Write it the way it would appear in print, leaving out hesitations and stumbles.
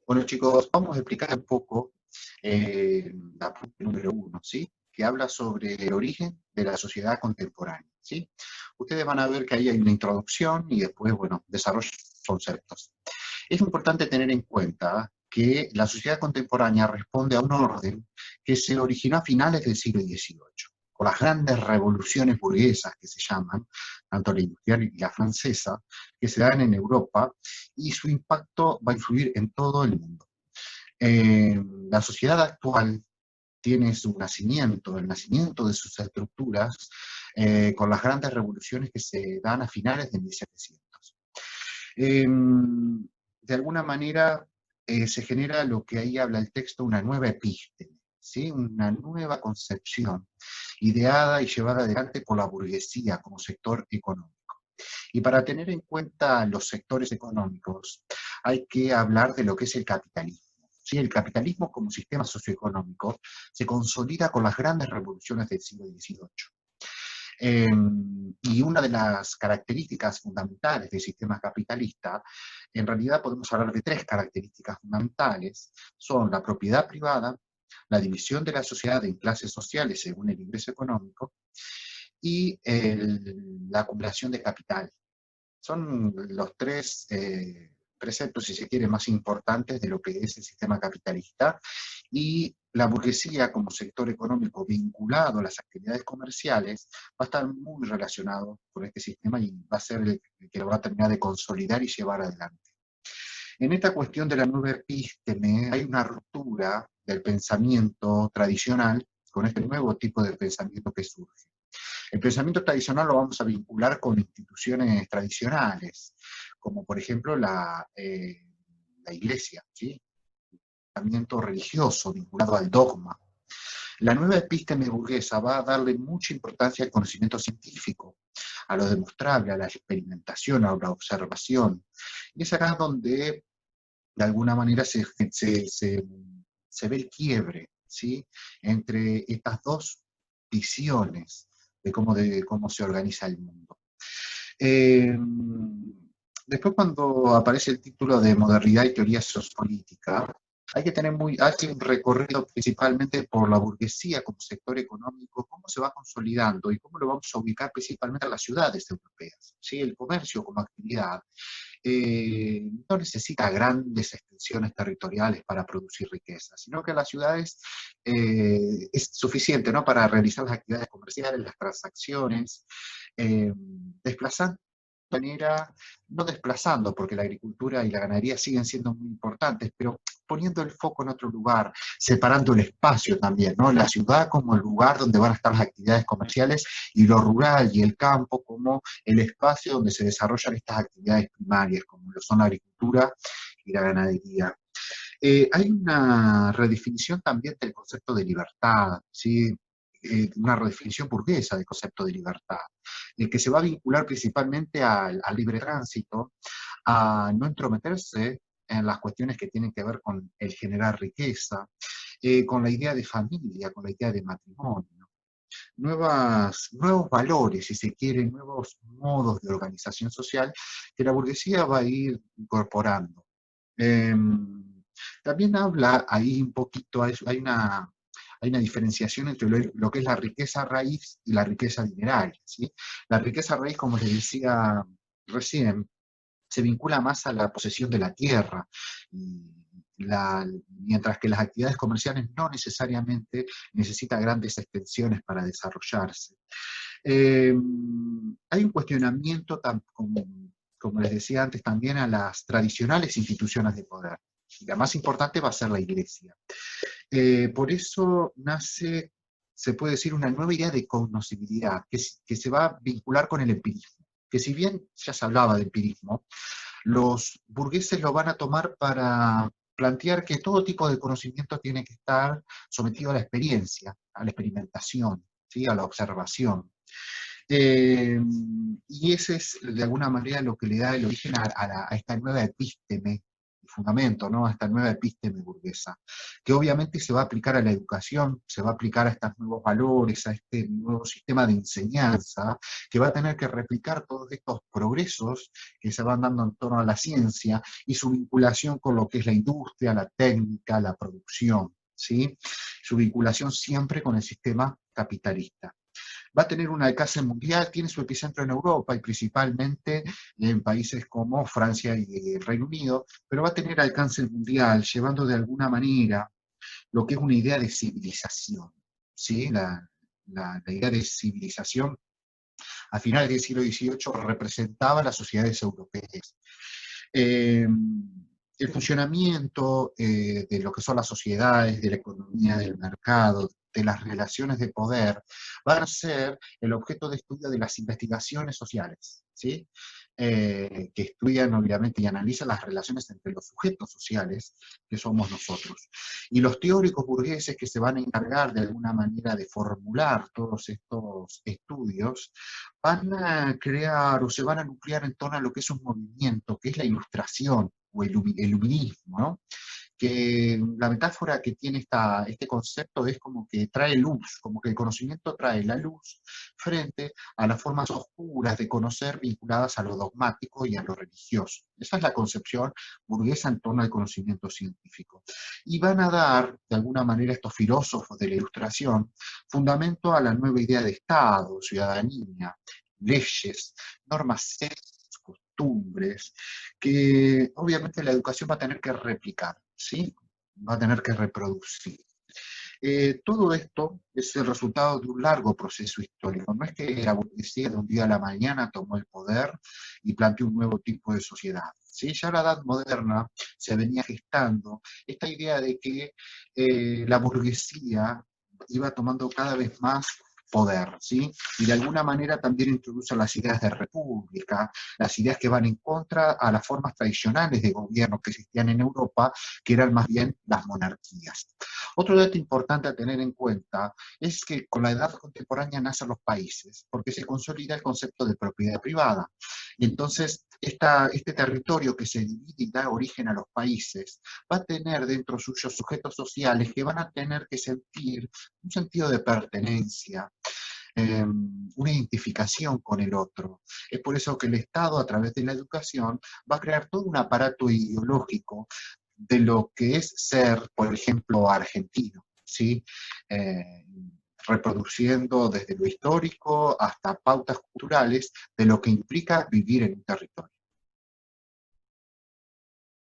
Bueno, chicos, vamos a explicar un poco la parte número uno, ¿sí? Que habla sobre el origen de la sociedad contemporánea, ¿sí? Ustedes van a ver que ahí hay una introducción y después, bueno, desarrollo conceptos. Es importante tener en cuenta que la sociedad contemporánea responde a un orden que se originó a finales del siglo XVIII, con las grandes revoluciones burguesas que se llaman, tanto la industrial y la francesa, que se dan en Europa, y su impacto va a influir en todo el mundo. La sociedad actual tiene su nacimiento, el nacimiento de sus estructuras, con las grandes revoluciones que se dan a finales de 1700. De alguna manera se genera lo que ahí habla el texto, una nueva epísteme, ¿sí? Una nueva concepción ideada y llevada adelante por la burguesía como sector económico. Y para tener en cuenta los sectores económicos, hay que hablar de lo que es el capitalismo. ¿Sí? El capitalismo como sistema socioeconómico se consolida con las grandes revoluciones del siglo XVIII. Y una de las características fundamentales del sistema capitalista, en realidad podemos hablar de tres características fundamentales, son la propiedad privada, la división de la sociedad en clases sociales según el ingreso económico y la acumulación de capital. Son los tres preceptos, si se quiere, más importantes de lo que es el sistema capitalista, y la burguesía como sector económico vinculado a las actividades comerciales va a estar muy relacionado con este sistema y va a ser el que lo va a terminar de consolidar y llevar adelante. En esta cuestión de la nueva epísteme hay una ruptura del pensamiento tradicional con este nuevo tipo de pensamiento que surge. El pensamiento tradicional lo vamos a vincular con instituciones tradicionales, como por ejemplo la iglesia, ¿sí? El pensamiento religioso vinculado al dogma. La nueva epísteme burguesa va a darle mucha importancia al conocimiento científico, a lo demostrable, a la experimentación, a la observación. Y es acá donde, de alguna manera, se ve el quiebre, ¿sí? Entre estas dos visiones de cómo se organiza el mundo. Eh, Después, cuando aparece el título de Modernidad y Teoría Sociopolítica, hace un recorrido principalmente por la burguesía como sector económico, cómo se va consolidando y cómo lo vamos a ubicar principalmente a las ciudades europeas. ¿Sí? El comercio como actividad no necesita grandes extensiones territoriales para producir riqueza, sino que las ciudades es suficiente, ¿no? Para realizar las actividades comerciales, las transacciones, desplazando de manera, no desplazando, porque la agricultura y la ganadería siguen siendo muy importantes, pero poniendo el foco en otro lugar, separando el espacio también, ¿no? La ciudad como el lugar donde van a estar las actividades comerciales y lo rural y el campo como el espacio donde se desarrollan estas actividades primarias, como lo son la agricultura y la ganadería. Hay una redefinición también del concepto de libertad, ¿sí? Una redefinición burguesa del concepto de libertad, que se va a vincular principalmente al libre tránsito, a no entrometerse en las cuestiones que tienen que ver con el generar riqueza, con la idea de familia, con la idea de matrimonio, nuevos valores, si se quiere, nuevos modos de organización social que la burguesía va a ir incorporando. Eh, También habla ahí un poquito, hay una diferenciación entre lo que es la riqueza raíz y la riqueza dineraria, ¿sí? La riqueza raíz, como les decía recién, se vincula más a la posesión de la tierra, mientras que las actividades comerciales no necesariamente necesitan grandes extensiones para desarrollarse. Eh, Hay un cuestionamiento, como les decía antes, también a las tradicionales instituciones de poder. Y la más importante va a ser la iglesia. Por eso nace, se puede decir, una nueva idea de cognoscibilidad, que se va a vincular con el empirismo. Que si bien ya se hablaba de empirismo, los burgueses lo van a tomar para plantear que todo tipo de conocimiento tiene que estar sometido a la experiencia, a la experimentación, ¿sí? A la observación. Eh, y ese es, de alguna manera, lo que le da el origen a esta nueva epísteme fundamento, ¿no?, a esta nueva epísteme burguesa, que obviamente se va a aplicar a la educación, se va a aplicar a estos nuevos valores, a este nuevo sistema de enseñanza, que va a tener que replicar todos estos progresos que se van dando en torno a la ciencia y su vinculación con lo que es la industria, la técnica, la producción, ¿sí? Su vinculación siempre con el sistema capitalista. Va a tener un alcance mundial, tiene su epicentro en Europa y principalmente en países como Francia y el Reino Unido, pero va a tener alcance mundial, llevando de alguna manera lo que es una idea de civilización, ¿sí? La idea de civilización a finales del siglo XVIII representaba las sociedades europeas. Eh, el funcionamiento de lo que son las sociedades, de la economía, del mercado, de las relaciones de poder, van a ser el objeto de estudio de las investigaciones sociales, ¿sí? Que estudian obviamente y analizan las relaciones entre los sujetos sociales, que somos nosotros. Y los teóricos burgueses que se van a encargar de alguna manera de formular todos estos estudios, van a crear o se van a nuclear en torno a lo que es un movimiento, que es la ilustración o el iluminismo, ¿no? Que la metáfora que tiene este concepto es como que trae luz, como que el conocimiento trae la luz frente a las formas oscuras de conocer vinculadas a lo dogmático y a lo religioso. Esa es la concepción burguesa en torno al conocimiento científico. Y van a dar, de alguna manera, estos filósofos de la Ilustración, fundamento a la nueva idea de Estado, ciudadanía, leyes, normas costumbres, que obviamente la educación va a tener que replicar, ¿sí? Va a tener que reproducir. Todo esto es el resultado de un largo proceso histórico. No es que la burguesía de un día a la mañana tomó el poder y planteó un nuevo tipo de sociedad. ¿Sí? Ya en la Edad Moderna se venía gestando esta idea de que la burguesía iba tomando cada vez más poder, ¿sí? Y de alguna manera también introduce las ideas de república, las ideas que van en contra a las formas tradicionales de gobierno que existían en Europa, que eran más bien las monarquías. Otro dato importante a tener en cuenta es que con la edad contemporánea nacen los países, porque se consolida el concepto de propiedad privada. Entonces, este territorio que se divide y da origen a los países va a tener dentro suyos sujetos sociales que van a tener que sentir un sentido de pertenencia, una identificación con el otro. Es por eso que el Estado, a través de la educación, va a crear todo un aparato ideológico de lo que es ser, por ejemplo, argentino, ¿sí? Eh, reproduciendo desde lo histórico hasta pautas culturales de lo que implica vivir en un territorio.